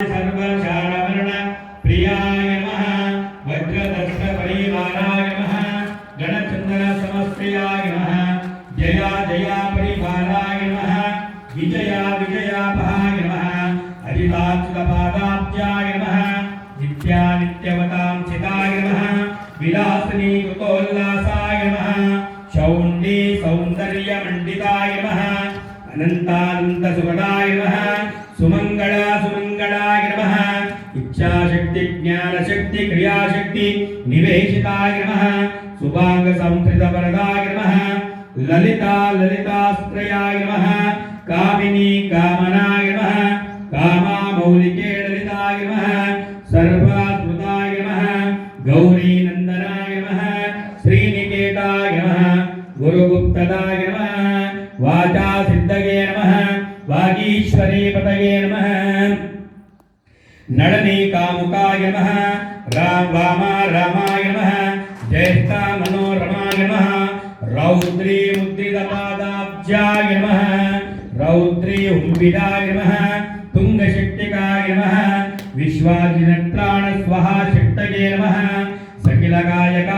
सर्वशालवर्ण प्रियाय नमः वज्रदष्ट परिवाराय नमः गणचंद्र समस्त्रियाय नमः जया जया परिवाराय नमः विजया विजयापहाय नमः अजिताच्युतपादाब्जाय नमः नित्या नित्यवतां चिताय नमः विलासिनी कुतोल्लासाय नमः शौण्डी सौन्दर्यमण्डिताय नमः अनंतानंत सुखदाय नमः सुमंगला सुमंगलाय नमः इच्छाशक्ति ज्ञानशक्ति क्रियाशक्ति निवेशिताय नमः सुभांग संस्कृत वरदाय नमः ललिता ललितास्त्रयाय नमः कामिनी कामनाय नमः कामा मौलिके ललिताय नमः सर्वाद्भुताय नमः गौरी नंदनाय नमः श्रीनिकेताय नमः गुरुगुप्तदाय नमः वाचा सिद्धगे नमः वागीश्वरी पतये नमः नळनी कामुकाय नमः वामा रामाय नमः ज्येष्ठा मनोरमाय नमः रौद्री मुद्रितपादाब्जाय नमः रौद्री हुंबिदाय नमः तुंगशक्तिकाय नमः विश्वाजिनत्राण स्वाहा शक्तये नमः सकिलकायका